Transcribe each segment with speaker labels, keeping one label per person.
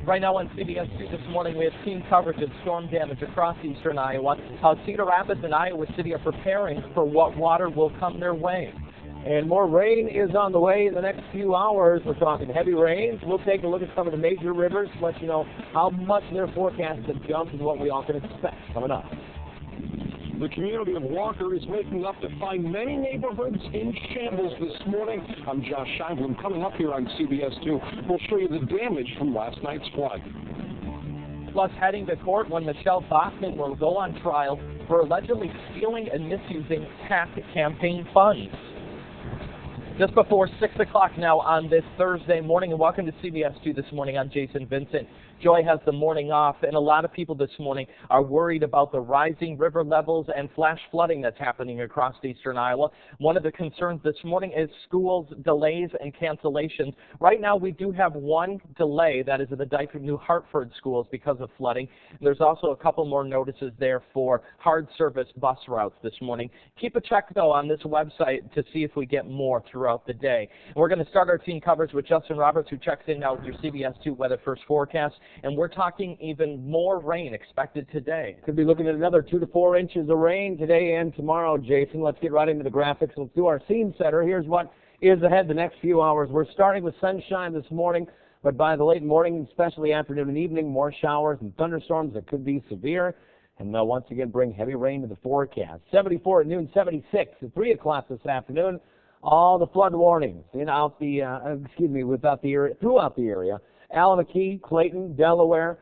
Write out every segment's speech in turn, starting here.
Speaker 1: Right now on CBS 2 this morning, we have team coverage of storm damage across eastern Iowa. How Cedar Rapids and Iowa City are preparing for what water will come their way.
Speaker 2: And more rain is on the way in the next few hours. We're talking heavy rains. We'll take a look at some of the major rivers, let you know how much their forecast has jumped and what we all can expect coming up.
Speaker 3: The community of Walker is waking up to find many neighborhoods in shambles this morning. I'm Josh Scheibler. Coming up here on CBS 2, we'll show you the damage from last night's flood.
Speaker 1: Plus, heading to court when Michelle Bachmann will go on trial for allegedly stealing and misusing PAC campaign funds. Just before 6 o'clock now on this Thursday morning, and welcome to CBS 2 this morning. I'm Jason Vincent. Joy has the morning off, and a lot of people this morning are worried about the rising river levels and flash flooding that's happening across eastern Iowa. One of the concerns this morning is schools delays and cancellations. Right now, we do have one delay, that is in the Dyke New Hartford schools because of flooding. There's also a couple more notices there for hard service bus routes this morning. Keep a check, though, on this website to see if we get more throughout the day. And we're going to start our team coverage with Justin Roberts, who checks in now with your CBS 2 Weather First forecast. And we're talking even more rain expected today.
Speaker 2: Could be looking at another 2 to 4 inches of rain today and tomorrow, Jason. Let's get right into the graphics. Let's do our scene setter. Here's what is ahead the next few hours. We're starting with sunshine this morning, but by the late morning, especially afternoon and evening, more showers and thunderstorms that could be severe. And they'll once again bring heavy rain to the forecast. 74 at noon, 76 at 3 o'clock this afternoon. All the flood warnings throughout the area. Alameda, Clayton, Delaware.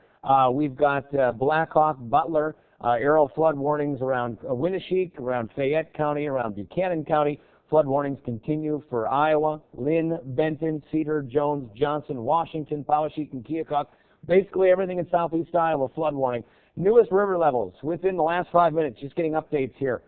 Speaker 2: We've got Blackhawk, Butler, aerial flood warnings around Winneshiek, around Fayette County, around Buchanan County. Flood warnings continue for Iowa, Lynn, Benton, Cedar, Jones, Johnson, Washington, Poweshiek, and Keokuk. Basically everything in southeast Iowa, flood warning. Newest river levels within the last 5 minutes, just getting updates here.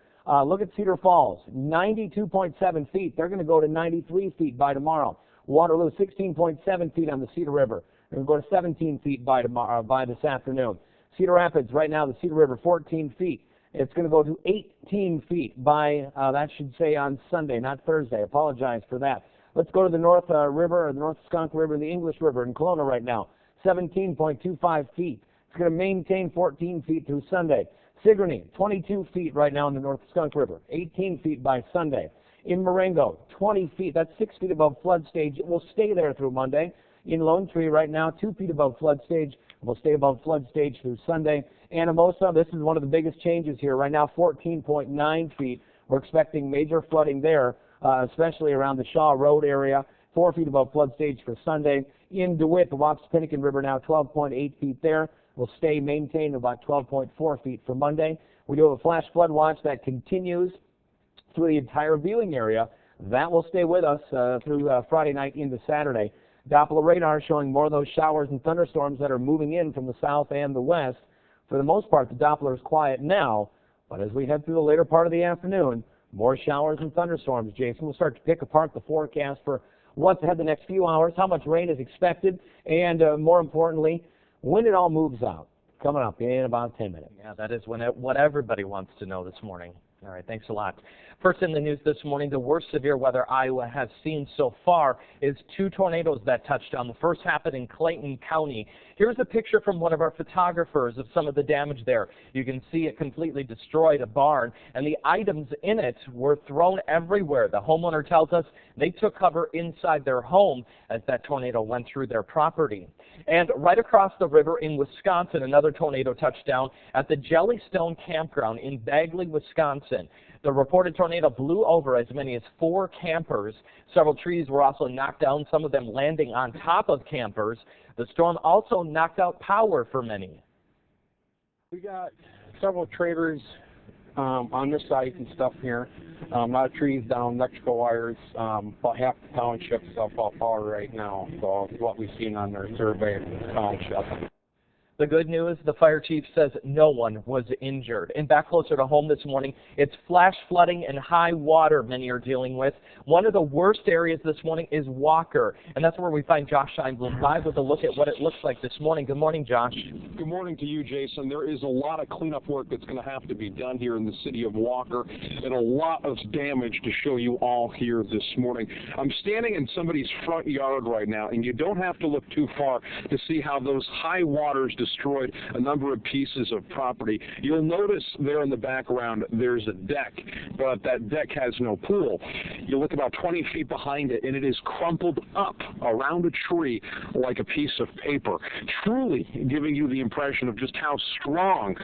Speaker 2: Look at Cedar Falls, 92.7 feet. They're going to go to 93 feet by tomorrow. Waterloo, 16.7 feet on the Cedar River. They're going to go to 17 feet by this afternoon. Cedar Rapids, right now, the Cedar River, 14 feet. It's going to go to 18 feet by, that should say on Sunday, not Thursday. I apologize for that. Let's go to the North River, or the North Skunk River, and the English River in Kelowna right now, 17.25 feet. It's going to maintain 14 feet through Sunday. Sigourney, 22 feet right now in the North Skunk River, 18 feet by Sunday. In Marengo, 20 feet. That's 6 feet above flood stage. It will stay there through Monday. In Lone Tree right now, 2 feet above flood stage. It will stay above flood stage through Sunday. Anamosa, this is one of the biggest changes here. Right now, 14.9 feet. We're expecting major flooding there, especially around the Shaw Road area. 4 feet above flood stage for Sunday. In DeWitt, the Wapsipinicon River now 12.8 feet there. Will stay maintained about 12.4 feet for Monday. We do have a flash flood watch that continues through the entire viewing area. That will stay with us through Friday night into Saturday. Doppler radar showing more of those showers and thunderstorms that are moving in from the south and the west. For the most part, the Doppler is quiet now, but as we head through the later part of the afternoon, more showers and thunderstorms. Jason, we'll start to pick apart the forecast for what's ahead the next few hours, how much rain is expected, and more importantly, when it all moves out. Coming up in about 10 minutes.
Speaker 1: Yeah, that is what everybody wants to know this morning. All right, thanks a lot. First in the news this morning, the worst severe weather Iowa has seen so far is 2 tornadoes that touched down. The first happened in Clayton County. Here's a picture from one of our photographers of some of the damage there. You can see it completely destroyed a barn, and the items in it were thrown everywhere. The homeowner tells us they took cover inside their home as that tornado went through their property. And right across the river in Wisconsin, another tornado touched down at the Jellystone Campground in Bagley, Wisconsin. The reported tornado blew over as many as 4 campers. Several trees were also knocked down, some of them landing on top of campers. The storm also knocked out power for many.
Speaker 4: We got several trailers on this site and stuff here. A lot of trees down, electrical wires. About half the township's off power right now. So what we've seen on their survey of the township.
Speaker 1: The good news, the fire chief says no one was injured. And back closer to home this morning, it's flash flooding and high water many are dealing with. One of the worst areas this morning is Walker, and that's where we find Josh Scheinblum live with a look at what it looks like this morning. Good morning, Josh.
Speaker 3: Good morning to you, Jason. There is a lot of cleanup work that's going to have to be done here in the city of Walker, and a lot of damage to show you all here this morning. I'm standing in somebody's front yard right now, and you don't have to look too far to see how those high waters destroyed a number of pieces of property. You'll notice there in the background there's a deck, but that deck has no pool. You look about 20 feet behind it, and it is crumpled up around a tree like a piece of paper, truly giving you the impression of just how strong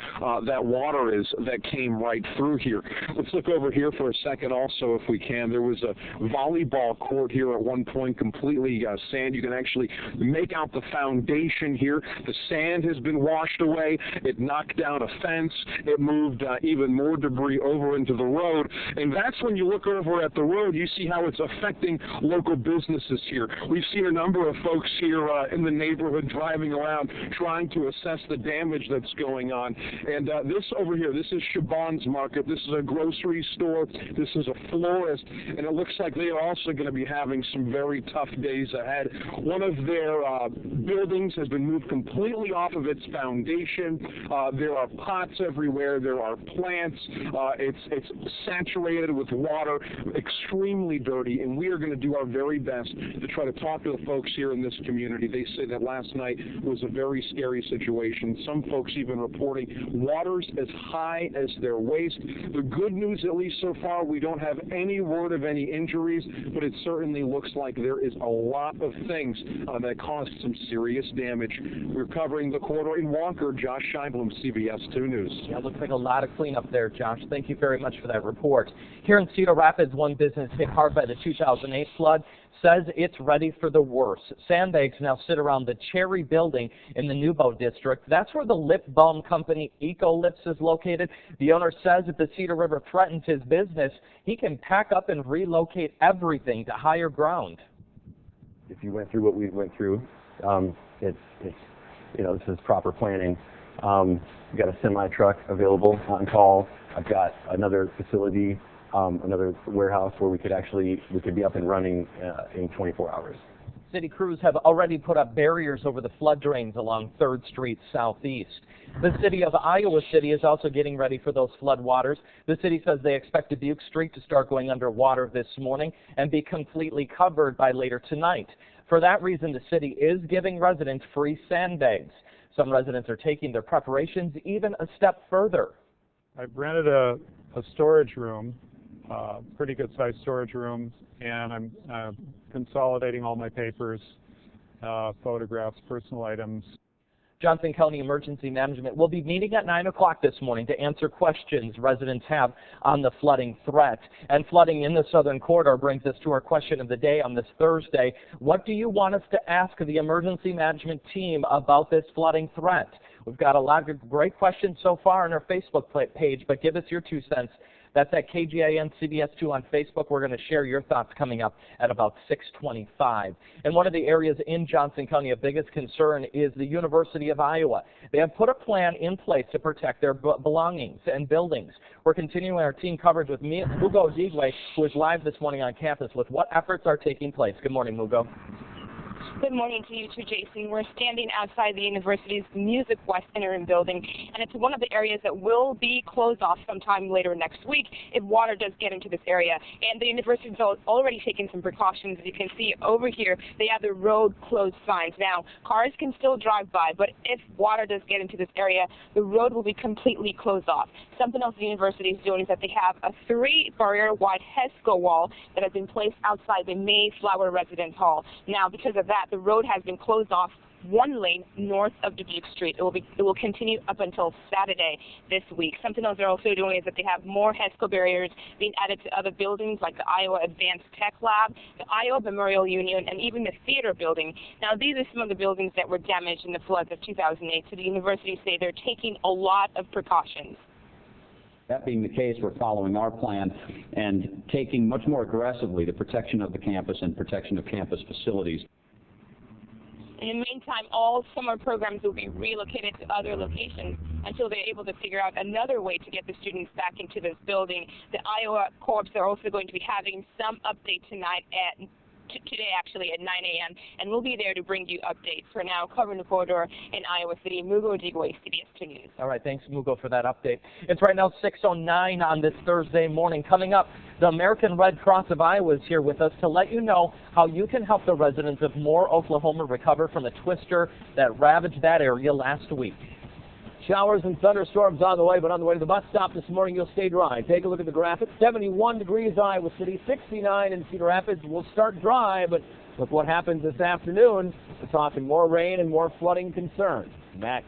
Speaker 3: that water is that came right through here. Let's look over here for a second also, if we can. There was a volleyball court here at one point, completely sand. You can actually make out the foundation here. The sand has been washed away. It knocked down a fence. It moved even more debris over into the road. And that's when you look over at the road, you see how it's affecting local businesses here. We've seen a number of folks here in the neighborhood driving around trying to assess the damage that's going on. And this over here, this is Shaban's Market. This is a grocery store. This is a florist. And it looks like they are also going to be having some very tough days ahead. One of their buildings has been moved completely off of its foundation. There are pots everywhere. There are plants. It's saturated with water, extremely dirty, and we are going to do our very best to try to talk to the folks here in this community. They say that last night was a very scary situation. Some folks even reporting waters as high as their waist. The good news, at least so far, we don't have any word of any injuries, but it certainly looks like there is a lot of things that caused some serious damage. We're covering the corridor in Walker. Josh Scheinblum, CBS 2 News.
Speaker 1: Yeah, it looks like a lot of cleanup there, Josh. Thank you very much for that report. Here in Cedar Rapids, one business hit hard by the 2008 flood says it's ready for the worst. Sandbags now sit around the Cherry building in the Newbow district. That's where the lip balm company Ecolips is located. The owner says if the Cedar River threatens his business, he can pack up and relocate everything to higher ground.
Speaker 5: If you went through what we went through, it's this is proper planning. We've got a semi-truck available on call. I've got another facility, another warehouse where we could be up and running in 24 hours.
Speaker 1: City crews have already put up barriers over the flood drains along 3rd Street Southeast. The city of Iowa City is also getting ready for those flood waters. The city says they expect Dubuque Street to start going underwater this morning and be completely covered by later tonight. For that reason, the city is giving residents free sandbags. Some residents are taking their preparations even a step further.
Speaker 6: I've rented a storage room, pretty good sized storage rooms, and I'm consolidating all my papers, photographs, personal items.
Speaker 1: Johnson County Emergency Management will be meeting at 9 o'clock this morning to answer questions residents have on the flooding threat. And flooding in the southern corridor brings us to our question of the day on this Thursday. What do you want us to ask the emergency management team about this flooding threat? We've got a lot of great questions so far on our Facebook page, but give us your 2 cents. That's at KGIN CBS 2 on Facebook. We're going to share your thoughts coming up at about 6:25. And one of the areas in Johnson County of biggest concern is the University of Iowa. They have put a plan in place to protect their belongings and buildings. We're continuing our team coverage with Mugo Digwe, who is live this morning on campus with what efforts are taking place. Good morning, Mugo.
Speaker 7: Good morning to you too, Jason. We're standing outside the university's Music West interim building, and it's one of the areas that will be closed off sometime later next week if water does get into this area. And the university's already taken some precautions. As you can see over here, they have the road closed signs. Now, cars can still drive by, but if water does get into this area, the road will be completely closed off. Something else the university is doing is that they have a 3-barrier wide HESCO wall that has been placed outside the Mayflower Residence Hall. Now, because of that, the road has been closed off 1 lane north of Dubuque Street. It will continue up until Saturday this week. Something else they're also doing is that they have more HESCO barriers being added to other buildings like the Iowa Advanced Tech Lab, the Iowa Memorial Union, and even the theater building. Now, these are some of the buildings that were damaged in the floods of 2008, so the university say they're taking a lot of precautions.
Speaker 8: That being the case, we're following our plan and taking much more aggressively the protection of the campus and protection of campus facilities.
Speaker 7: In the meantime, all summer programs will be relocated to other locations until they're able to figure out another way to get the students back into this building. The Iowa Corps are also going to be having some update tonight today actually at 9 a.m. and we'll be there to bring you updates. For now, covering the corridor in Iowa City, Mugo Digwe, CBS 2 News.
Speaker 1: All right, thanks, Mugo, for that update. It's right now 6:09 on this Thursday morning. Coming up, the American Red Cross of Iowa is here with us to let you know how you can help the residents of Moore, Oklahoma recover from the twister that ravaged that area last week.
Speaker 2: Showers and thunderstorms on the way, but on the way to the bus stop this morning, you'll stay dry. Take a look at the graphic. 71 degrees Iowa City, 69 in Cedar Rapids. We'll start dry, but look what happens this afternoon. We're talking more rain and more flooding concerns. Next.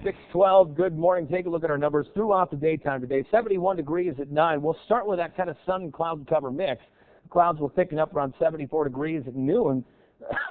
Speaker 2: .612, good morning. Take a look at our numbers throughout the daytime today. 71 degrees at 9. We'll start with that kind of sun cloud cover mix. Clouds will thicken up around 74 degrees at noon.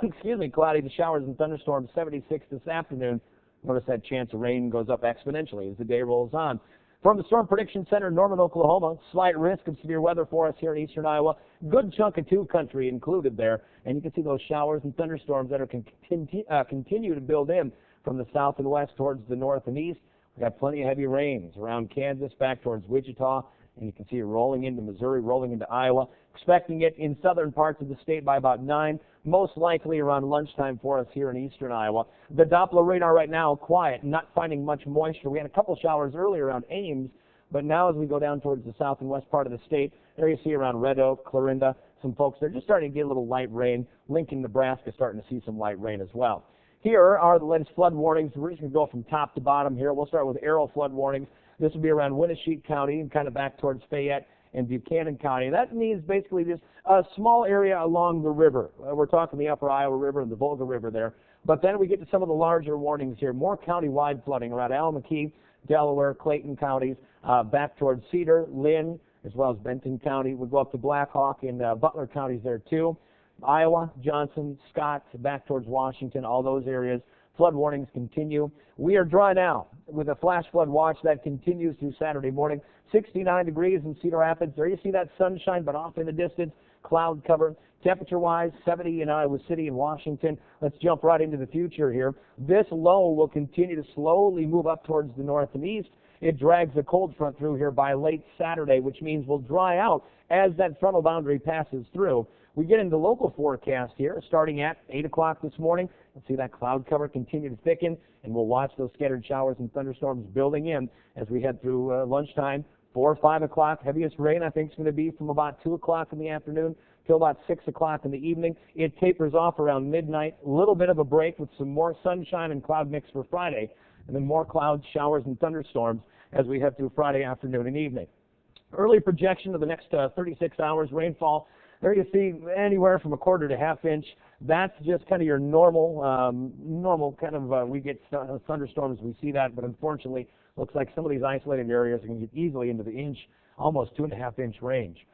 Speaker 2: Excuse me, cloudy to showers and thunderstorms, 76 this afternoon. Notice that chance of rain goes up exponentially as the day rolls on. From the Storm Prediction Center, Norman, Oklahoma, slight risk of severe weather for us here in eastern Iowa. Good chunk of two country included there. And you can see those showers and thunderstorms that are continue to build in from the south and west towards the north and east. We've got plenty of heavy rains around Kansas, back towards Wichita. And you can see it rolling into Missouri, rolling into Iowa. Expecting it in southern parts of the state by about 9, most likely around lunchtime for us here in eastern Iowa. The Doppler radar right now, quiet, not finding much moisture. We had a couple showers earlier around Ames, but now as we go down towards the south and west part of the state, there you see around Red Oak, Clarinda, some folks, they're just starting to get a little light rain. Lincoln, Nebraska, starting to see some light rain as well. Here are the latest flood warnings. We're just going to go from top to bottom here. We'll start with arrow flood warnings. This will be around Winneshiek County and kind of back towards Fayette and Buchanan County. That means basically just a small area along the river. We're talking the Upper Iowa River and the Volga River there. But then we get to some of the larger warnings here. More county-wide flooding around Alameda, Delaware, Clayton counties, back towards Cedar, Lynn, as well as Benton County. We'll go up to Black Hawk and Butler counties there too. Iowa, Johnson, Scott, back towards Washington, all those areas. Flood warnings continue. We are dry now with a flash flood watch that continues through Saturday morning. 69 degrees in Cedar Rapids. There you see that sunshine, but off in the distance, cloud cover. Temperature-wise, 70 in Iowa City and Washington. Let's jump right into the future here. This low will continue to slowly move up towards the north and east. It drags a cold front through here by late Saturday, which means we'll dry out as that frontal boundary passes through. We get into local forecast here, starting at 8 o'clock this morning. You'll see that cloud cover continue to thicken, and we'll watch those scattered showers and thunderstorms building in as we head through lunchtime. 4 or 5 o'clock, heaviest rain I think is going to be from about 2 o'clock in the afternoon till about 6 o'clock in the evening. It tapers off around midnight. A little bit of a break with some more sunshine and cloud mix for Friday, and then more clouds, showers, and thunderstorms as we head through Friday afternoon and evening. Early projection of the next 36 hours rainfall. There you see anywhere from a quarter to half inch. That's just kind of your normal kind of, we get thunderstorms, we see that, but unfortunately, looks like some of these isolated areas are going to get easily into the inch, almost 2.5 inch range.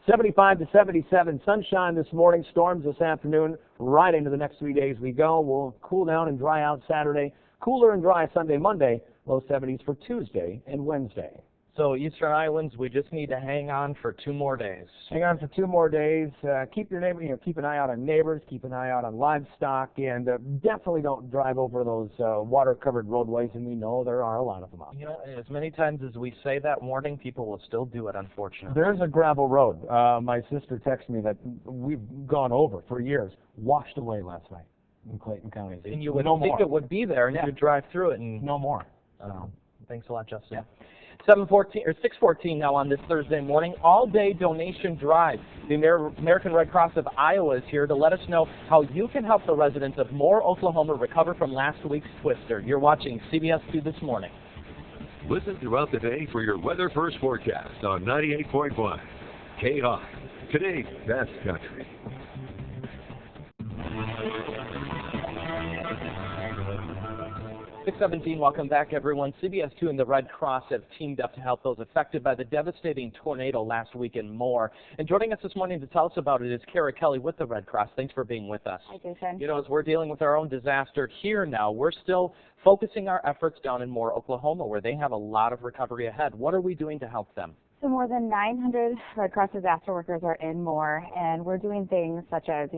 Speaker 2: 75 to 77, sunshine this morning, storms this afternoon, right into the next 3 days we go. We'll cool down and dry out Saturday, cooler and dry Sunday, Monday, low 70s for Tuesday and Wednesday.
Speaker 1: So Eastern Iowans, we just need to hang on for 2 more days.
Speaker 2: Hang on for 2 more days. Keep your neighbor, keep an eye out on neighbors, keep an eye out on livestock, and definitely don't drive over those water-covered roadways. And we know there are a lot of them out there.
Speaker 1: As many times as we say that warning, people will still do it, unfortunately.
Speaker 2: There's a gravel road. My sister texted me that we've gone over for years, washed away last night in Clayton County.
Speaker 1: And you would think it would be there, and you would drive through it, and
Speaker 2: no more.
Speaker 1: Thanks a lot, Justin.
Speaker 2: Yeah.
Speaker 1: 6:14 now on this Thursday morning. All-day donation drive. The American Red Cross of Iowa is here to let us know how you can help the residents of Moore, Oklahoma recover from last week's twister. You're watching CBS 2 This Morning.
Speaker 9: Listen throughout the day for your Weather First forecast on 98.1 K-Hawk, today's best country.
Speaker 1: 6:17, welcome back, everyone. CBS 2 and the Red Cross have teamed up to help those affected by the devastating tornado last week and more. And joining us this morning to tell us about it is Kara Kelly with the Red Cross. Thanks for being with us.
Speaker 10: Hi, Jason.
Speaker 1: You know, as we're dealing with our own disaster here now, we're still focusing our efforts down in Moore, Oklahoma, where they have a lot of recovery ahead. What are we doing to help them?
Speaker 10: So more than 900 Red Cross disaster workers are in more, and we're doing things such as,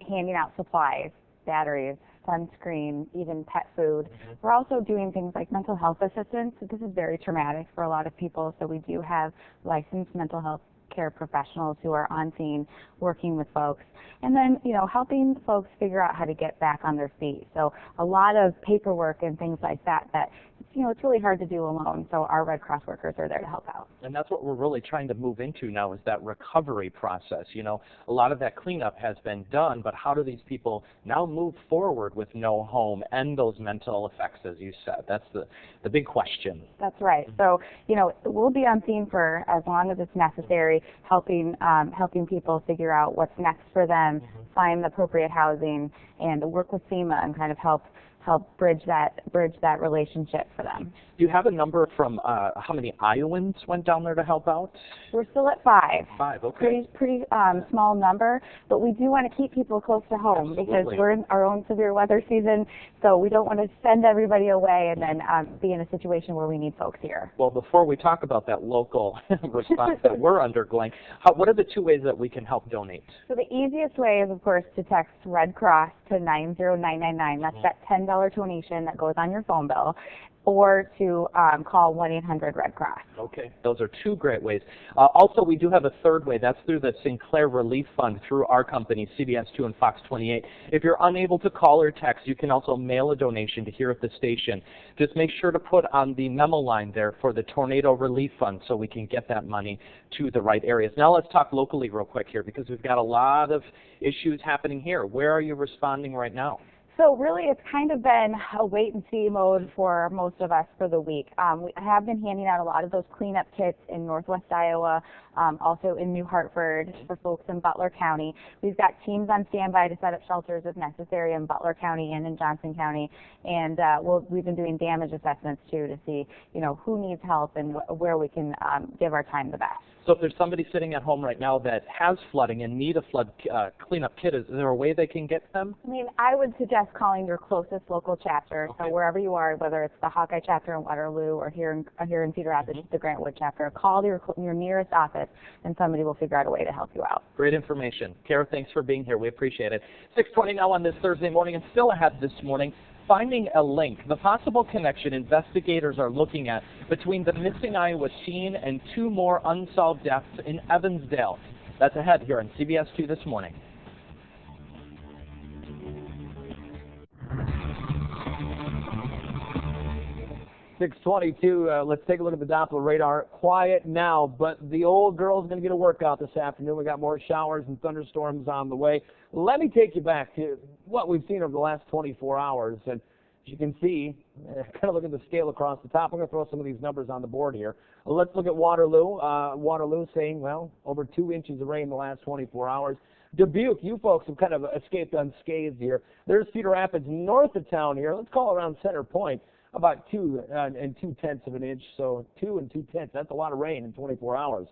Speaker 10: handing out supplies, batteries, sunscreen, even pet food. We're also doing things like mental health assistance. This is very traumatic for a lot of people, so we do have licensed mental health care professionals who are on scene working with folks. And then, helping folks figure out how to get back on their feet. So a lot of paperwork and things like that it's really hard to do alone. So our Red Cross workers are there to help out.
Speaker 1: And that's what we're really trying to move into now, is that recovery process. A lot of that cleanup has been done, but how do these people now move forward with no home and those mental effects, as you said? That's the big question.
Speaker 10: That's right. So, we'll be on scene for as long as it's necessary, helping people figure out what's next for them, find the appropriate housing, and work with FEMA and kind of help bridge that relationship for them.
Speaker 1: Do you have a number from how many Iowans went down there to help out?
Speaker 10: We're still at 5.
Speaker 1: 5, okay.
Speaker 10: Pretty small number, but we do want to keep people close to home.
Speaker 1: Absolutely.
Speaker 10: Because we're in our own severe weather season, so we don't want to send everybody away and then be in a situation where we need folks here.
Speaker 1: Well, before we talk about that local response that we're undergoing, what are the 2 ways that we can help donate?
Speaker 10: So the easiest way is, of course, to text Red Cross to 90999. That's that $10 donation that goes on your phone bill, or to call 1-800-RED-CROSS.
Speaker 1: Okay, those are 2 great ways. Also, we do have a 3rd way. That's through the Sinclair Relief Fund through our company, CBS 2 and Fox 28. If you're unable to call or text, you can also mail a donation to here at the station. Just make sure to put on the memo line there for the Tornado Relief Fund so we can get that money to the right areas. Now let's talk locally real quick here, because we've got a lot of issues happening here. Where are you responding right now?
Speaker 10: So really, it's kind of been a wait-and-see mode for most of us for the week. We have been handing out a lot of those cleanup kits in northwest Iowa, also in New Hartford for folks in Butler County. We've got teams on standby to set up shelters if necessary in Butler County and in Johnson County. And we've been doing damage assessments, too, to see who needs help and where we can give our time the best.
Speaker 1: So if there's somebody sitting at home right now that has flooding and need a flood cleanup kit, is there a way they can get them?
Speaker 10: I would suggest calling your closest local chapter. Okay. So wherever you are, whether it's the Hawkeye chapter in Waterloo or here in Cedar Rapids, the Grantwood chapter, call your nearest office, and somebody will figure out a way to help you out.
Speaker 1: Great information. Kara, thanks for being here. We appreciate it. 6:20 now on this Thursday morning, and still ahead this morning, finding a link, the possible connection investigators are looking at between the missing Iowa teen and 2 more unsolved deaths in Evansdale. That's ahead here on CBS 2 this morning.
Speaker 2: .622, let's take a look at the Doppler radar. Quiet now, but the old girl's going to get a workout this afternoon. We got more showers and thunderstorms on the way. Let me take you back to what we've seen over the last 24 hours. And as you can see, kind of look at the scale across the top. We're going to throw some of these numbers on the board here. Let's look at Waterloo. Waterloo saying, well, over 2 inches of rain in the last 24 hours. Dubuque, you folks have kind of escaped unscathed here. There's Cedar Rapids north of town here. Let's call it around Center Point. About 2 and 2/10 of an inch, so 2 and 2/10. That's a lot of rain in 24 hours.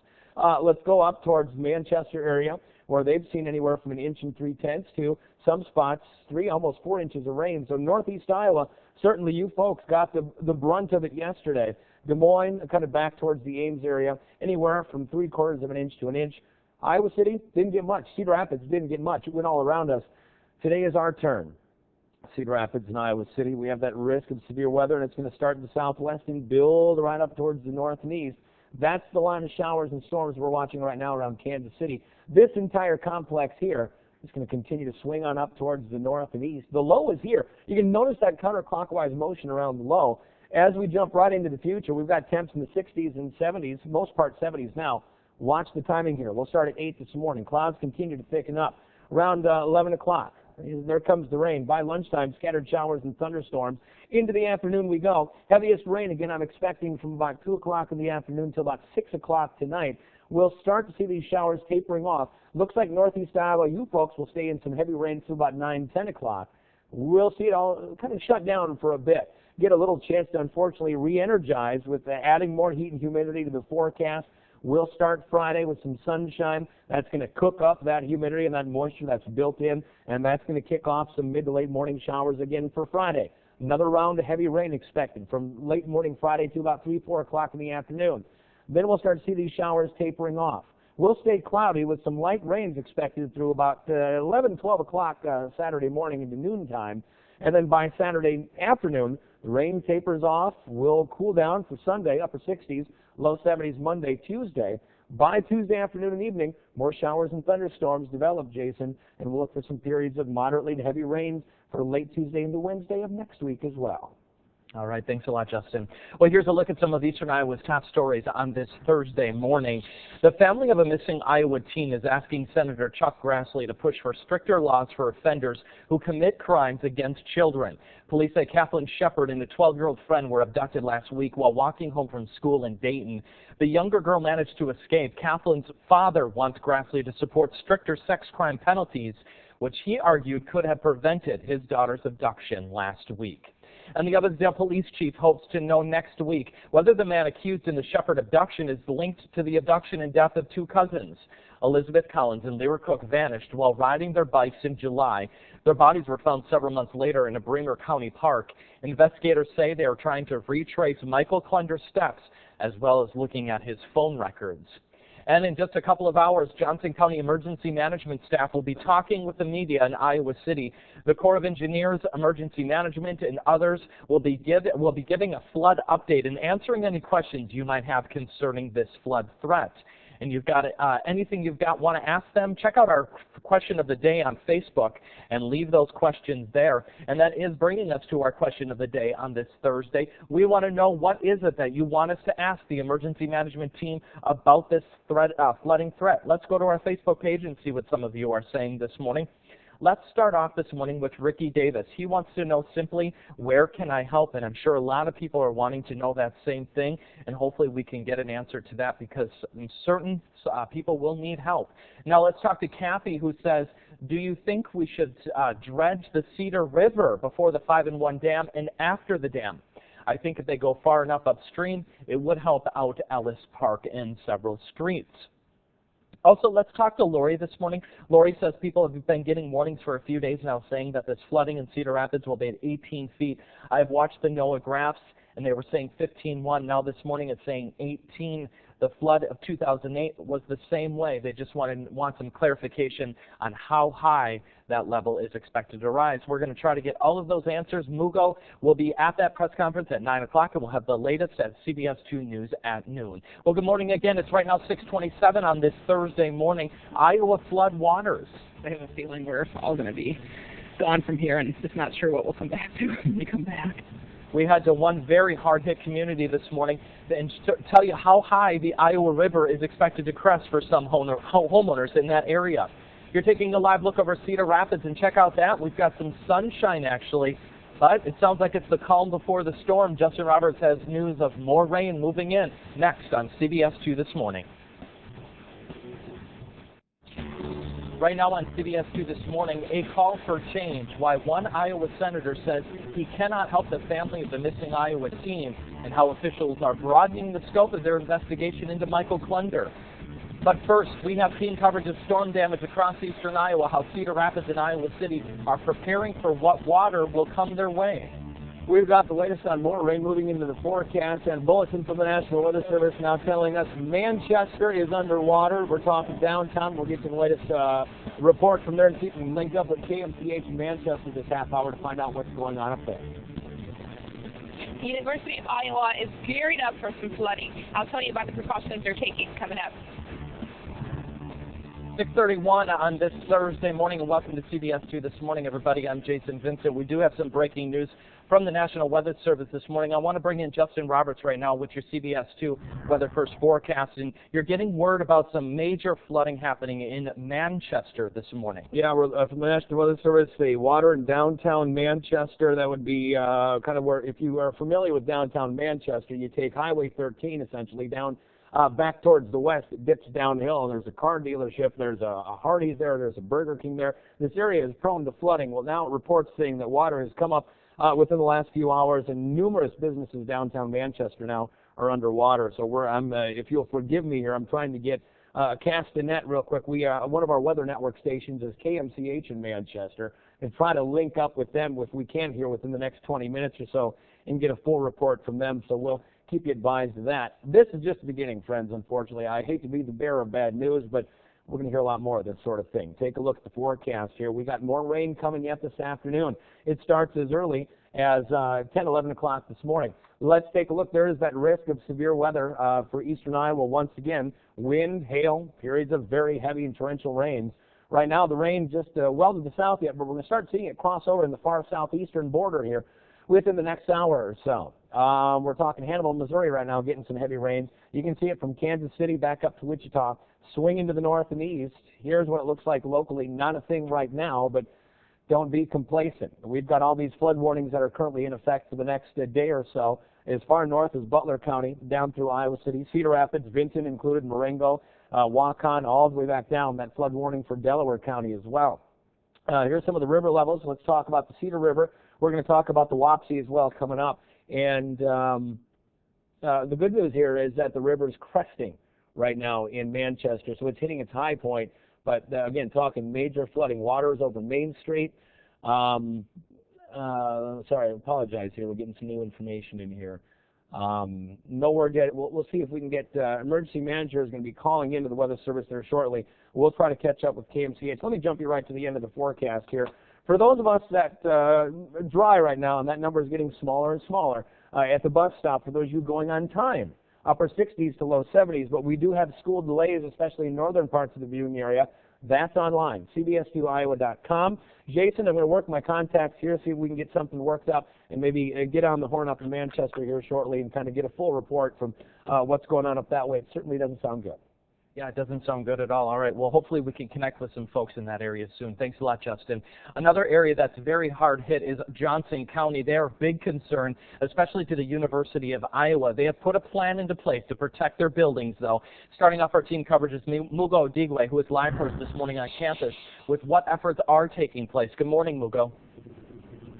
Speaker 2: Let's go up towards Manchester area, where they've seen anywhere from 1 inch and 3/10 to some spots 3, almost 4 inches of rain. So northeast Iowa, certainly you folks got the brunt of it yesterday. Des Moines, kind of back towards the Ames area, anywhere from 3/4 of an inch to 1 inch. Iowa City didn't get much. Cedar Rapids didn't get much. It went all around us. Today is our turn. Cedar Rapids and Iowa City, we have that risk of severe weather, and it's going to start in the southwest and build right up towards the north and east. That's the line of showers and storms we're watching right now around Kansas City. This entire complex here is going to continue to swing on up towards the north and east. The low is here. You can notice that counterclockwise motion around the low. As we jump right into the future, we've got temps in the 60s and 70s, most part 70s now. Watch the timing here. We'll start at 8 this morning. Clouds continue to thicken up. Around 11 o'clock. There comes the rain. By lunchtime, scattered showers and thunderstorms. Into the afternoon we go. Heaviest rain, again, I'm expecting from about 2 o'clock in the afternoon till about 6 o'clock tonight. We'll start to see these showers tapering off. Looks like northeast Iowa, you folks will stay in some heavy rain till about 9, 10 o'clock. We'll see it all kind of shut down for a bit. Get a little chance to, unfortunately, re-energize with adding more heat and humidity to the forecast. We'll start Friday with some sunshine. That's going to cook up that humidity and that moisture that's built in, and that's going to kick off some mid to late morning showers again for Friday. Another round of heavy rain expected from late morning Friday to about 3, 4 o'clock in the afternoon. Then we'll start to see these showers tapering off. We'll stay cloudy with some light rains expected through about 11, 12 o'clock Saturday morning into noontime. And then by Saturday afternoon, the rain tapers off. We'll cool down for Sunday, upper 60s, low 70s Monday, Tuesday. By Tuesday afternoon and evening, more showers and thunderstorms develop, Jason, and we'll look for some periods of moderately to heavy rains for late Tuesday into Wednesday of next week as well.
Speaker 1: All right, thanks a lot, Justin. Well, here's a look at some of Eastern Iowa's top stories on this Thursday morning. The family of a missing Iowa teen is asking Senator Chuck Grassley to push for stricter laws for offenders who commit crimes against children. Police say Kathleen Shepard and a 12-year-old friend were abducted last week while walking home from school in Dayton. The younger girl managed to escape. Kathleen's father wants Grassley to support stricter sex crime penalties, which he argued could have prevented his daughter's abduction last week. And the Evansdale police chief hopes to know next week whether the man accused in the Shepard abduction is linked to the abduction and death of two cousins. Elizabeth Collins and Lyra Cook vanished while riding their bikes in July. Their bodies were found several months later in a Bringer County park. Investigators say they are trying to retrace Michael Klunder's steps as well as looking at his phone records. And in just a couple of hours, Johnson County Emergency Management staff will be talking with the media in Iowa City. The Corps of Engineers, Emergency Management, and others will be giving a flood update and answering any questions you might have concerning this flood threat. And you've got anything want to ask them, check out our question of the day on Facebook and leave those questions there. And that is bringing us to our question of the day on this Thursday. We want to know, what is it that you want us to ask the emergency management team about this flooding threat? Let's go to our Facebook page and see what some of you are saying this morning. Let's start off this morning with Ricky Davis. He wants to know simply, where can I help? And I'm sure a lot of people are wanting to know that same thing, and hopefully we can get an answer to that because certain people will need help. Now let's talk to Kathy, who says, do you think we should dredge the Cedar River before the 5-in-1 dam and after the dam? I think if they go far enough upstream, it would help out Ellis Park and several streets. Also, let's talk to Lori this morning. Lori says people have been getting warnings for a few days now saying that this flooding in Cedar Rapids will be at 18 feet. I've watched the NOAA graphs, and they were saying 15.1. Now this morning it's saying 18. The flood of 2008 was the same way. They just want some clarification on how high that level is expected to rise. We're going to try to get all of those answers. Mugo will be at that press conference at 9 o'clock, and we'll have the latest at CBS 2 News at noon. Well, good morning again. It's right now 6:27 on this Thursday morning. Iowa flood waters.
Speaker 7: I have a feeling we're all going to be gone from here, and just not sure what we'll come back to when we come back.
Speaker 1: We had to one very hard-hit community this morning and tell you how high the Iowa River is expected to crest for some homeowners in that area. You're taking a live look over Cedar Rapids, and check out that. We've got some sunshine, actually, but it sounds like it's the calm before the storm. Justin Roberts has news of more rain moving in next on CBS 2 this morning. Right now on CBS 2 this morning, a call for change. Why one Iowa senator says he cannot help the family of the missing Iowa teen, and how officials are broadening the scope of their investigation into Michael Klunder. But first, we have team coverage of storm damage across eastern Iowa, how Cedar Rapids and Iowa City are preparing for what water will come their way.
Speaker 2: We've got the latest on more rain moving into the forecast, and bulletin from the National Weather Service now telling us Manchester is underwater. We're talking downtown. We'll get you the latest report from there and see if we can link up with KMCH in Manchester this half hour to find out what's going on up there.
Speaker 7: The University of Iowa is gearing up for some flooding. I'll tell you about the precautions they're taking coming up.
Speaker 1: 6:31 on this Thursday morning, and welcome to CBS 2 this morning, everybody. I'm Jason Vincent. We do have some breaking news from the National Weather Service this morning. I want to bring in Justin Roberts right now with your CBS 2 Weather First forecast, and you're getting word about some major flooding happening in Manchester this morning.
Speaker 2: Yeah, we're from the National Weather Service, the water in downtown Manchester. That would be kind of where, if you are familiar with downtown Manchester, you take Highway 13 essentially down back towards the west. It dips downhill, and there's a car dealership, there's a Hardee's there's a Burger King there. This area is prone to flooding. Well, now reports saying that water has come up within the last few hours, and numerous businesses downtown Manchester now are underwater. So if you'll forgive me here, I'm trying to get cast a net real quick. One of our weather network stations is KMCH in Manchester, and try to link up with them if we can here within the next 20 minutes or so and get a full report from them. So we'll keep you advised of that. This is just the beginning, friends, unfortunately. I hate to be the bearer of bad news, but we're going to hear a lot more of this sort of thing. Take a look at the forecast here. We got more rain coming yet this afternoon. It starts as early as 10, 11 o'clock this morning. Let's take a look. There is that risk of severe weather for eastern Iowa once again. Wind, hail, periods of very heavy and torrential rains. Right now, the rain just well to the south yet, but we're going to start seeing it cross over in the far southeastern border here within the next hour or so. We're talking Hannibal, Missouri right now, getting some heavy rains. You can see it from Kansas City back up to Wichita, swinging to the north and east. Here's what it looks like locally. Not a thing right now, but don't be complacent. We've got all these flood warnings that are currently in effect for the next day or so, as far north as Butler County, down through Iowa City, Cedar Rapids, Vinton included, Marengo, Waukon, all the way back down. That flood warning for Delaware County as well. Here's some of the river levels. Let's talk about the Cedar River. We're going to talk about the Wapsie as well coming up. And the good news here is that the river is cresting right now in Manchester, so it's hitting its high point. But again, talking major flooding. Water is over Main Street. Sorry, I apologize here. We're getting some new information in here. No word yet. We'll see if we can get emergency manager is going to be calling into the weather service there shortly. We'll try to catch up with KMCH. Let me jump you right to the end of the forecast here. For those of us that dry right now, and that number is getting smaller and smaller at the bus stop, for those of you going on time, upper 60s to low 70s, but we do have school delays, especially in northern parts of the viewing area. That's online, cbs2iowa.com. Jason, I'm going to work my contacts here, see if we can get something worked up, and maybe get on the horn up in Manchester here shortly and kind of get a full report from what's going on up that way. It certainly doesn't sound good.
Speaker 1: Yeah, it doesn't sound good at all. All right, well, hopefully we can connect with some folks in that area soon. Thanks a lot, Justin. Another area that's very hard hit is Johnson County. They're a big concern, especially to the University of Iowa. They have put a plan into place to protect their buildings, though. Starting off our team coverage is Mugo Odigwe, who is live for us this morning on campus with what efforts are taking place. Good morning, Mugo.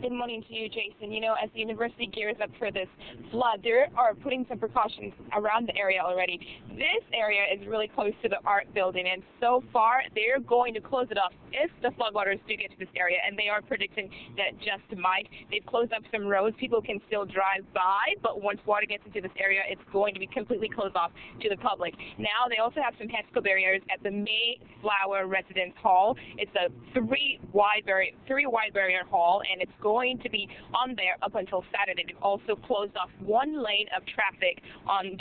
Speaker 7: Good morning to you, Jason. You know, as the university gears up for this flood, they are putting some precautions around the area already. This area is really close to the art building, and so far they're going to close it off if the floodwaters do get to this area, and they are predicting that it just might. They've closed up some roads. People can still drive by, but once water gets into this area, it's going to be completely closed off to the public. Now, they also have some HESCO barriers at the Mayflower Residence Hall. It's a three wide barrier hall, and it's going to be on there up until Saturday. They've also closed off one lane of traffic on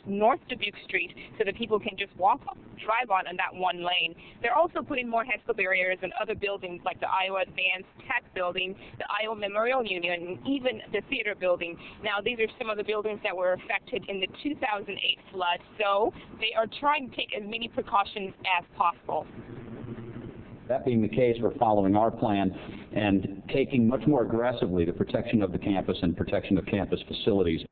Speaker 7: North Dubuque Street so that people can just drive on that one lane. They're also putting more HESCO barriers in other buildings like the Iowa Advanced Tech Building, the Iowa Memorial Union, and even the theater building. Now, these are some of the buildings that were affected in the 2008 flood, so they are trying to take as many precautions as possible.
Speaker 8: That being the case, we're following our plan and taking much more aggressively the protection of the campus and protection of campus facilities.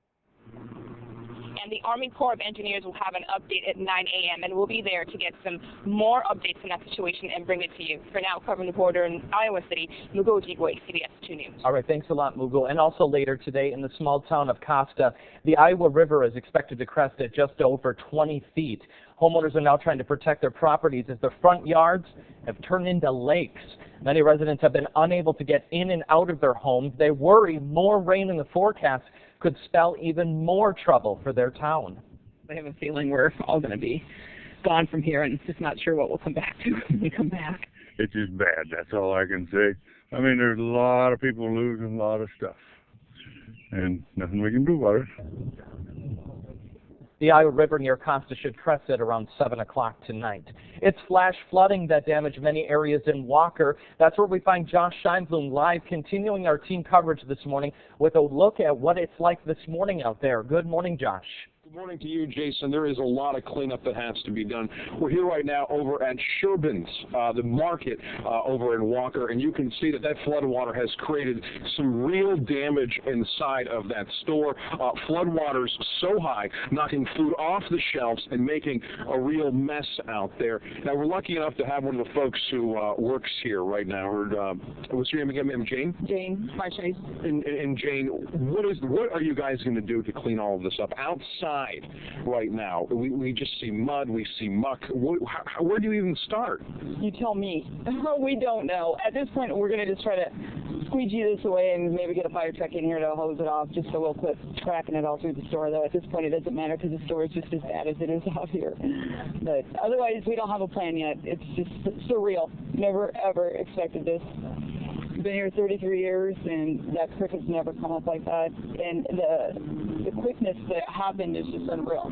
Speaker 7: And the Army Corps of Engineers will have an update at 9 a.m. and we'll be there to get some more updates on that situation and bring it to you. For now, covering the border in Iowa City, Mugo Odigwe, CBS 2 News.
Speaker 1: All right, thanks a lot, Mugo. And also later today in the small town of Costa, the Iowa River is expected to crest at just over 20 feet. Homeowners are now trying to protect their properties as their front yards have turned into lakes. Many residents have been unable to get in and out of their homes. They worry more rain in the forecast could spell even more trouble for their town.
Speaker 11: I have a feeling we're all going to be gone from here, and just not sure what we'll come back to when we come back.
Speaker 12: It's just bad, that's all I can say. I mean, there's a lot of people losing a lot of stuff, and nothing we can do about it.
Speaker 1: The Iowa River near Costa should crest at around 7 o'clock tonight. It's flash flooding that damaged many areas in Walker. That's where we find Josh Scheinblum live, continuing our team coverage this morning with a look at what it's like this morning out there. Good morning, Josh.
Speaker 3: Good morning to you, Jason. There is a lot of cleanup that has to be done. We're here right now over at Sherbin's, the market over in Walker, and you can see that floodwater has created some real damage inside of that store. Floodwater's so high, knocking food off the shelves and making a real mess out there. Now, we're lucky enough to have one of the folks who works here right now. What's your name again, ma'am? Jane?
Speaker 11: Jane Marchese.
Speaker 3: And Jane, what are you guys going to do to clean all of this up? Outside right now, we just see mud, we see muck. Where do you even start?
Speaker 11: You tell me. We don't know. At this point, we're going to just try to
Speaker 13: squeegee this away and maybe get a fire truck in here to hose it off, just so we'll quit tracking it all through the store. Though at this point it doesn't matter because the store is just as bad as it is out here. But otherwise, we don't have a plan yet. It's just surreal. Never ever expected this. Been here 33 years, and that creek has never come up like that. And the quickness that it happened is just unreal.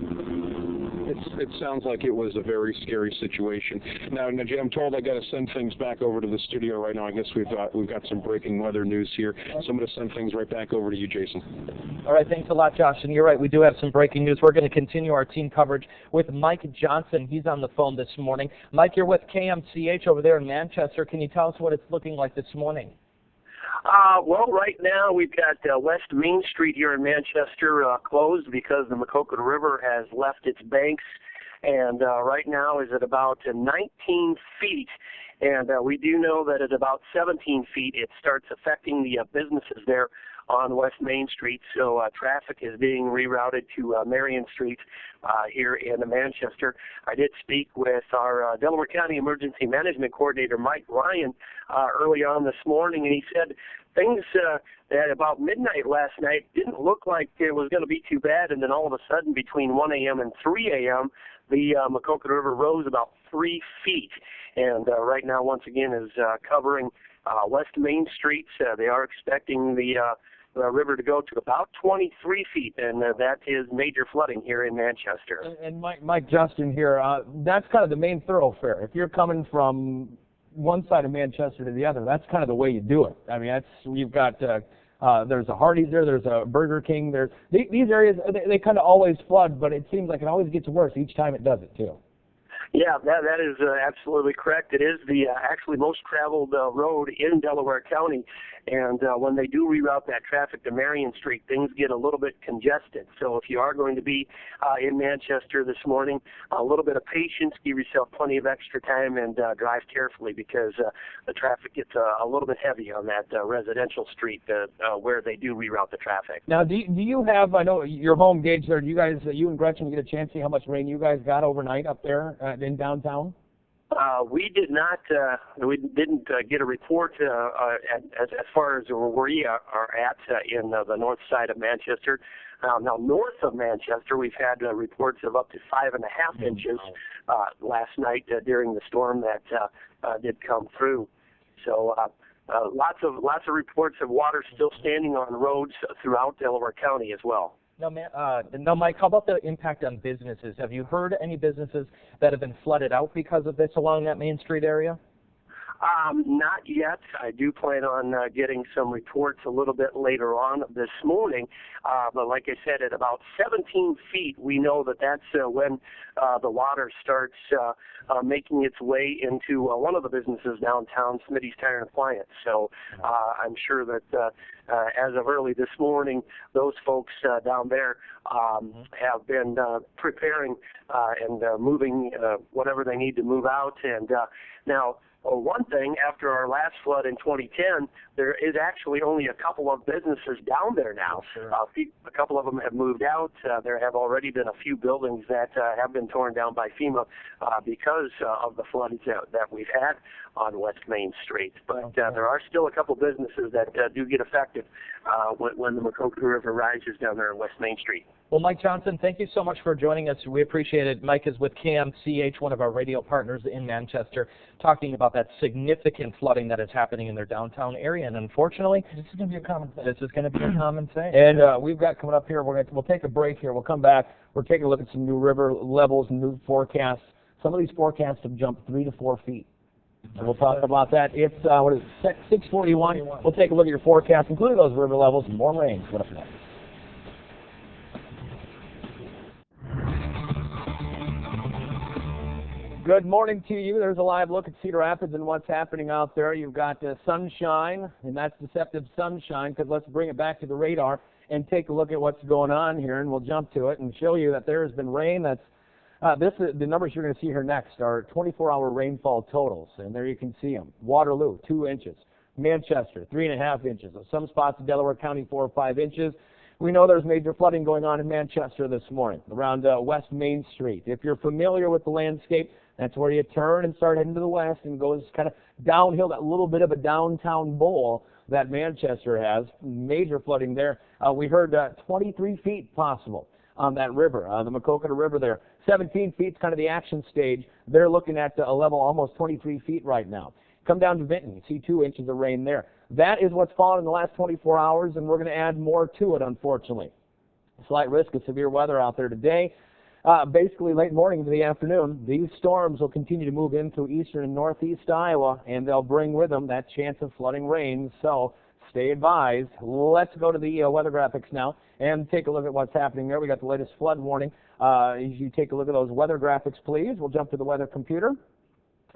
Speaker 3: It sounds like it was a very scary situation. Now, Najee, I'm told I got to send things back over to the studio right now. I guess we've got some breaking weather news here, so I'm going to send things right back over to you, Jason.
Speaker 1: All right, thanks a lot, Josh. And you're right, we do have some breaking news. We're going to continue our team coverage with Mike Johnson. He's on the phone this morning. Mike, you're with KMCH over there in Manchester. Can you tell us what it's looking like this morning?
Speaker 14: Well, right now we've got West Main Street here in Manchester closed because the Maquoketa River has left its banks, and right now is at about 19 feet. And we do know that at about 17 feet it starts affecting the businesses there on West Main Street. So traffic is being rerouted to Marion Street here in Manchester. I did speak with our Delaware County Emergency Management Coordinator, Mike Ryan, early on this morning, and he said things at about midnight last night didn't look like it was going to be too bad, and then all of a sudden between 1 a.m. and 3 a.m., the Maquoketa River rose about 3 feet, and right now once again is covering West Main Street. They are expecting the river to go to about 23 feet, and that is major flooding here in Manchester.
Speaker 2: And Mike Justin here, that's kind of the main thoroughfare. If you're coming from one side of Manchester to the other, that's kind of the way you do it. I mean, we've got there's a Hardee's there, there's a Burger King there. These areas, they kind of always flood, but it seems like it always gets worse each time it does it too.
Speaker 14: Yeah, that is absolutely correct. It is the actually most traveled road in Delaware County, and when they do reroute that traffic to Marion Street, things get a little bit congested. So if you are going to be in Manchester this morning, a little bit of patience, give yourself plenty of extra time, and drive carefully because the traffic gets a little bit heavy on that residential street where they do reroute the traffic.
Speaker 2: Now, do you have, I know your home gauge there, do you guys, you and Gretchen get a chance to see how much rain you guys got overnight up there in downtown?
Speaker 14: We did not. We didn't get a report as far as where we are at in the north side of Manchester. Now, north of Manchester, we've had reports of up to 5.5 inches last night during the storm that did come through. So lots of reports of water still standing on roads throughout Delaware County as well.
Speaker 1: Now, Mike, how about the impact on businesses? Have you heard any businesses that have been flooded out because of this along that Main Street area?
Speaker 14: Not yet. I do plan on getting some reports a little bit later on this morning. But like I said, at about 17 feet, we know that that's when the water starts making its way into one of the businesses downtown, Smitty's Tire and Appliance. So I'm sure that as of early this morning, those folks down there have been preparing and moving whatever they need to move out. And now, one thing, after our last flood in 2010, there is actually only a couple of businesses down there now. Sure. A couple of them have moved out. There have already been a few buildings that have been torn down by FEMA because of the floods that we've had on West Main Street. But there are still a couple businesses that do get affected when the Maquoketa River rises down there on West Main Street.
Speaker 1: Well, Mike Johnson, thank you so much for joining us. We appreciate it. Mike is with KMCH, one of our radio partners in Manchester, talking about that significant flooding that is happening in their downtown area. And unfortunately, this is going to be a common thing. This is going to be a common thing.
Speaker 2: And we've got coming up here, we'll take a break here. We'll come back. We're taking a look at some new river levels and new forecasts. Some of these forecasts have jumped 3 to 4 feet. So we'll talk about that. It's, 6:41. We'll take a look at your forecast, including those river levels and more rain. What up next? Good morning to you. There's a live look at Cedar Rapids and what's happening out there. You've got sunshine, and that's deceptive sunshine, because let's bring it back to the radar and take a look at what's going on here, and we'll jump to it and show you that there has been rain. That's the numbers you're going to see here next are 24-hour rainfall totals, and there you can see them. Waterloo, 2 inches. Manchester, 3.5 inches. Some spots in Delaware County, 4 or 5 inches. We know there's major flooding going on in Manchester this morning around West Main Street. If you're familiar with the landscape, That's where you turn and start heading to the west and goes kind of downhill, that little bit of a downtown bowl that Manchester has. Major flooding there. We heard 23 feet possible on that river, the Maquoketa River there. 17 feet is kind of the action stage. They're looking at a level almost 23 feet right now. Come down to Vinton, you see 2 inches of rain there. That is what's fallen in the last 24 hours, and we're going to add more to it, unfortunately. Slight risk of severe weather out there today. Basically, late morning to the afternoon, these storms will continue to move in through eastern and northeast Iowa, and they'll bring with them that chance of flooding rain. So stay advised. Let's go to the weather graphics now and take a look at what's happening there. We got the latest flood warning. As you take a look at those weather graphics, please, we'll jump to the weather computer.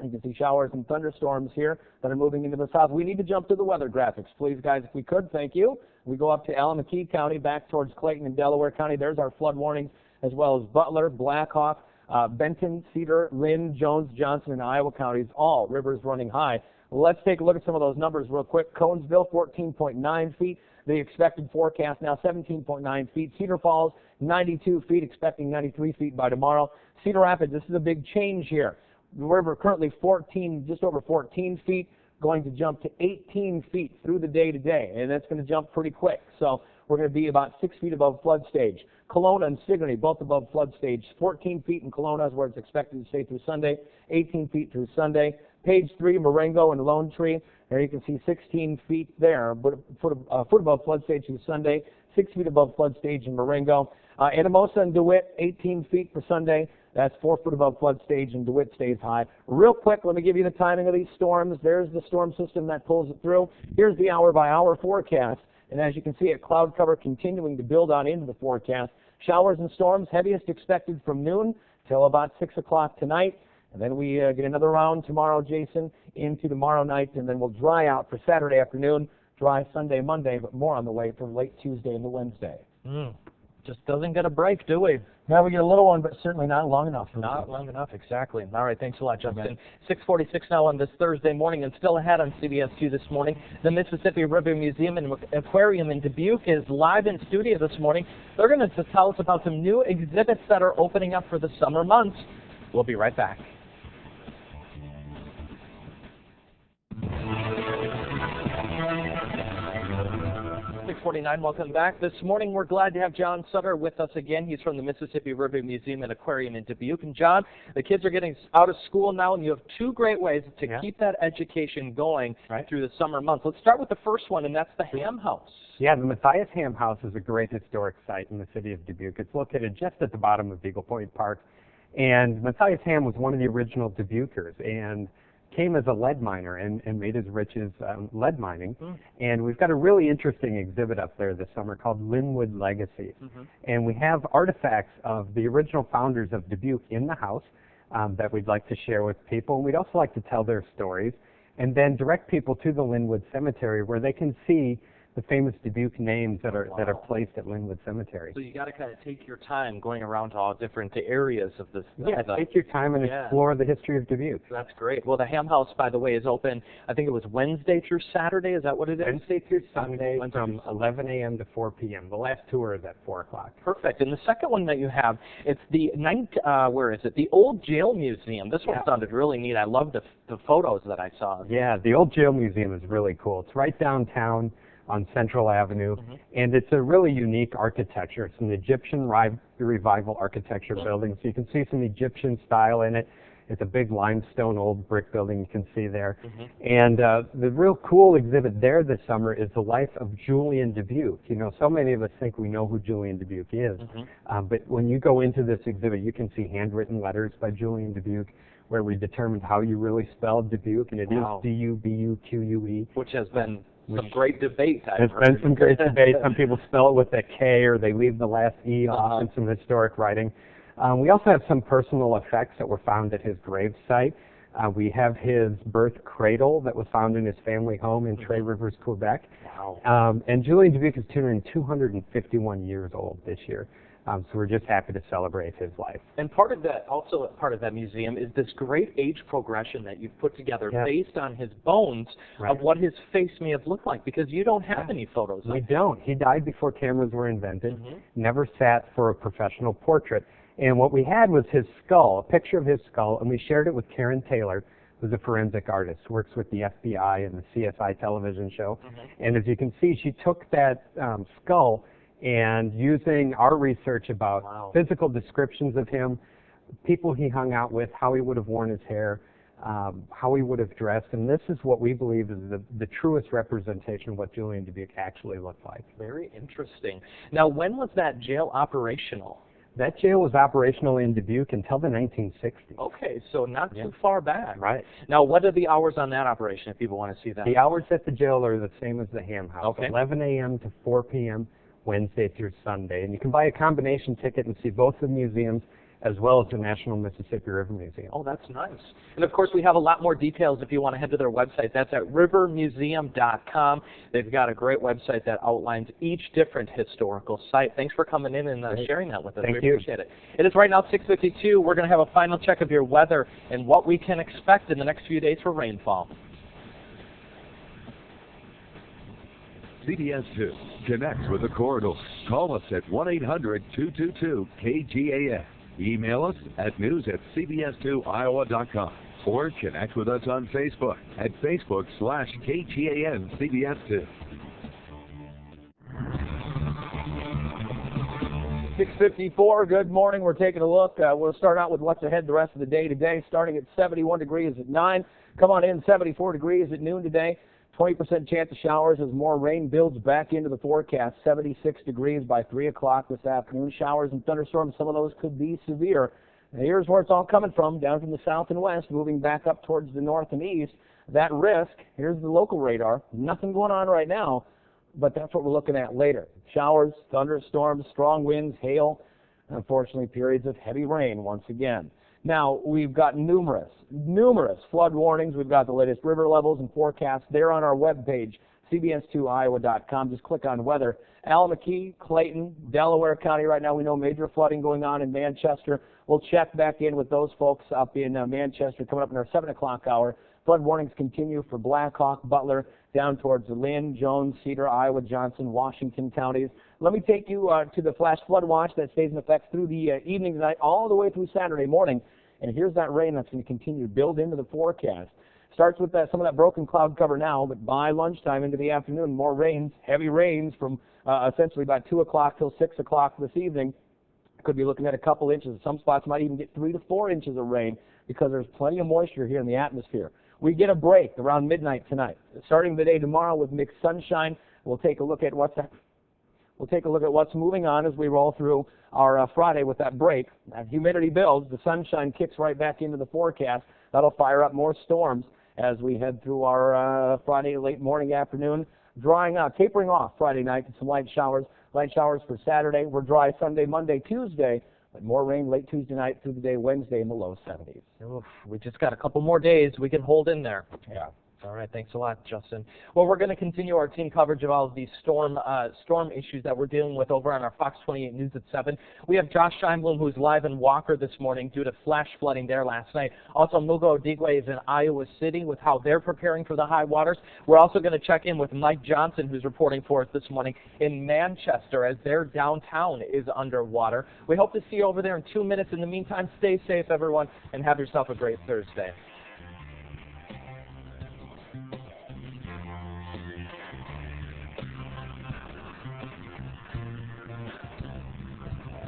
Speaker 2: You can see showers and thunderstorms here that are moving into the south. We need to jump to the weather graphics, please, guys, if we could. Thank you. We go up to Alameda County, back towards Clayton and Delaware County. There's our flood warnings, as well as Butler, Blackhawk, Benton, Cedar, Lynn, Jones, Johnson, and Iowa counties, all rivers running high. Let's take a look at some of those numbers real quick. Conesville, 14.9 feet. The expected forecast now 17.9 feet. Cedar Falls, 92 feet, expecting 93 feet by tomorrow. Cedar Rapids, this is a big change here. The river currently 14, just over 14 feet, going to jump to 18 feet through the day today, and that's going to jump pretty quick. So we're going to be about 6 feet above flood stage. Kelowna and Sigourney, both above flood stage. 14 feet in Kelowna is where it's expected to stay through Sunday, 18 feet through Sunday. Page 3, Marengo and Lone Tree. There you can see 16 feet there, but a foot above flood stage through Sunday, 6 feet above flood stage in Marengo. Anamosa and DeWitt, 18 feet for Sunday. That's 4 foot above flood stage, and DeWitt stays high. Real quick, let me give you the timing of these storms. There's the storm system that pulls it through. Here's the hour-by-hour forecast. And as you can see, a cloud cover continuing to build on into the forecast. Showers and storms, heaviest expected from noon till about 6 o'clock tonight. And then we get another round tomorrow, Jason, into tomorrow night, and then we'll dry out for Saturday afternoon, dry Sunday, Monday, but more on the way for late Tuesday into Wednesday.
Speaker 1: Just doesn't get a break, do we?
Speaker 2: Now we get a little one, but certainly not long enough.
Speaker 1: Not long enough, exactly. All right, thanks a lot, Justin. 6:46 now on this Thursday morning, and still ahead on CBS 2 this morning. The Mississippi River Museum and Aquarium in Dubuque is live in studio this morning. They're going to tell us about some new exhibits that are opening up for the summer months. We'll be right back. 6:49, welcome back. This morning we're glad to have John Sutter with us again. He's from the Mississippi River Museum and Aquarium in Dubuque. And John, the kids are getting out of school now, and you have 2 great ways to keep that education going through the summer months. Let's start with the first one, and that's the Ham House.
Speaker 15: Yeah, the Matthias Ham House is a great historic site in the city of Dubuque. It's located just at the bottom of Eagle Point Park. And Matthias Ham was one of the original Dubuquers, and came as a lead miner and made his riches lead mining. And we've got a really interesting exhibit up there this summer called Linwood Legacy. And we have artifacts of the original founders of Dubuque in the house that we'd like to share with people. And we'd also like to tell their stories and then direct people to the Linwood Cemetery where they can see the famous Dubuque names that are placed at Linwood Cemetery.
Speaker 1: So you got to kind of take your time going around to all different areas of this.
Speaker 15: Yeah, take your time and explore the history of Dubuque.
Speaker 1: That's great. Well, the Ham House, by the way, is open, I think it was Wednesday through Saturday. Is that what it is?
Speaker 15: Wednesday through Sunday from 11 a.m. to 4 p.m. The last tour is at 4 o'clock.
Speaker 1: Perfect. And the second one that you have, it's the where is it? The Old Jail Museum. This one sounded really neat. I love the photos that I saw.
Speaker 15: Yeah, the Old Jail Museum is really cool. It's right downtown on Central Avenue, and it's a really unique architecture. It's an Egyptian revival architecture building, so you can see some Egyptian style in it. It's a big limestone old brick building you can see there. And the real cool exhibit there this summer is the life of Julian Dubuque. You know, so many of us think we know who Julian Dubuque is, but when you go into this exhibit, you can see handwritten letters by Julian Dubuque where we determined how you really spelled Dubuque, and it is D-U-B-U-Q-U-E.
Speaker 1: Which has been some great debate.
Speaker 15: There's been some great debate. Some people spell it with a K or they leave the last E off in some historic writing. We also have some personal effects that were found at his grave site. We have his birth cradle that was found in his family home in Tres Rivers, Quebec. And Julian Dubuque is turning 251 years old this year. So we're just happy to celebrate his life.
Speaker 1: And part of that museum is this great age progression that you've put together based on his bones of what his face may have looked like, because you don't have any photos of him.
Speaker 15: We don't. He died before cameras were invented, never sat for a professional portrait. And what we had was his skull, a picture of his skull, and we shared it with Karen Taylor, who's a forensic artist, works with the FBI and the CSI television show. And as you can see, she took that skull and using our research about physical descriptions of him, people he hung out with, how he would have worn his hair, how he would have dressed, and this is what we believe is the truest representation of what Julian Dubuque actually looked like.
Speaker 1: Very interesting. Now, when was that jail operational?
Speaker 15: That jail was operational in Dubuque until the 1960s.
Speaker 1: Okay, so not too far back.
Speaker 15: Right.
Speaker 1: Now, what are the hours on that operation if people want to see that?
Speaker 15: The hours at the jail are the same as the Ham House,
Speaker 1: Okay.
Speaker 15: 11 a.m. to 4 p.m. Wednesday through Sunday. And you can buy a combination ticket and see both the museums as well as the National Mississippi River Museum.
Speaker 1: Oh, that's nice. And of course, we have a lot more details if you want to head to their website. That's at rivermuseum.com. They've got a great website that outlines each different historical site. Thanks for coming in and sharing that with us.
Speaker 15: Thank
Speaker 1: we
Speaker 15: you.
Speaker 1: appreciate it. It is right now 6:52. We're going to have a final check of your weather and what we can expect in the next few days for rainfall.
Speaker 9: CBS 2 connects with the corridor. Call us at 1-800-222-KGAN. Email us at news@cbs2iowa.com or connect with us on Facebook at Facebook/KGAN-CBS2.
Speaker 2: 6:54. Good morning. We're taking a look. We'll start out with what's ahead the rest of the day today, starting at 71 degrees at 9. Come on in, 74 degrees at noon today. 20% chance of showers as more rain builds back into the forecast. 76 degrees by 3 o'clock this afternoon. Showers and thunderstorms, some of those could be severe. Now, here's where it's all coming from, down from the south and west, moving back up towards the north and east. That risk, here's the local radar. Nothing going on right now, but that's what we're looking at later. Showers, thunderstorms, strong winds, hail, and unfortunately periods of heavy rain once again. Now, we've got numerous flood warnings. We've got the latest river levels and forecasts there on our webpage, cbs2iowa.com. Just click on weather. Alameda, Clayton, Delaware County. Right now we know major flooding going on in Manchester. We'll check back in with those folks up in Manchester coming up in our 7 o'clock hour. Flood warnings continue for Black Hawk, Butler, down towards Lynn, Jones, Cedar, Iowa, Johnson, Washington counties. Let me take you to the flash flood watch that stays in effect through the evening tonight all the way through Saturday morning. And here's that rain that's going to continue to build into the forecast. Starts with some of that broken cloud cover now, but by lunchtime into the afternoon, more rains, heavy rains from essentially about 2 o'clock till 6 o'clock this evening. Could be looking at a couple inches. Some spots might even get 3 to 4 inches of rain because there's plenty of moisture here in the atmosphere. We get a break around midnight tonight. Starting the day tomorrow with mixed sunshine, we'll take a look at what's moving on as we roll through our Friday with that break. As humidity builds, the sunshine kicks right back into the forecast. That'll fire up more storms as we head through our Friday late morning, afternoon, drying out, tapering off Friday night to some light showers. Light showers for Saturday. We're dry Sunday, Monday, Tuesday, but more rain late Tuesday night through the day Wednesday in the low 70s.
Speaker 1: Oof, we just got a couple more days we can hold in there.
Speaker 2: Yeah.
Speaker 1: All right, thanks a lot, Justin. Well, we're going to continue our team coverage of all of these storm issues that we're dealing with over on our Fox 28 News at 7. We have Josh Scheinblum, who's live in Walker this morning due to flash flooding there last night. Also, Mugo Odigwe is in Iowa City with how they're preparing for the high waters. We're also going to check in with Mike Johnson, who's reporting for us this morning in Manchester as their downtown is underwater. We hope to see you over there in 2 minutes. In the meantime, stay safe, everyone, and have yourself a great Thursday.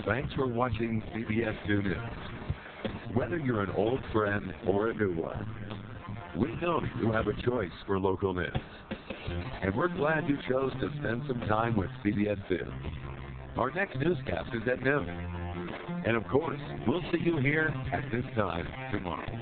Speaker 9: Thanks for watching CBS 2 News. Whether you're an old friend or a new one, we know you have a choice for local news. And we're glad you chose to spend some time with CBS 2. Our next newscast is at noon. And of course, we'll see you here at this time tomorrow.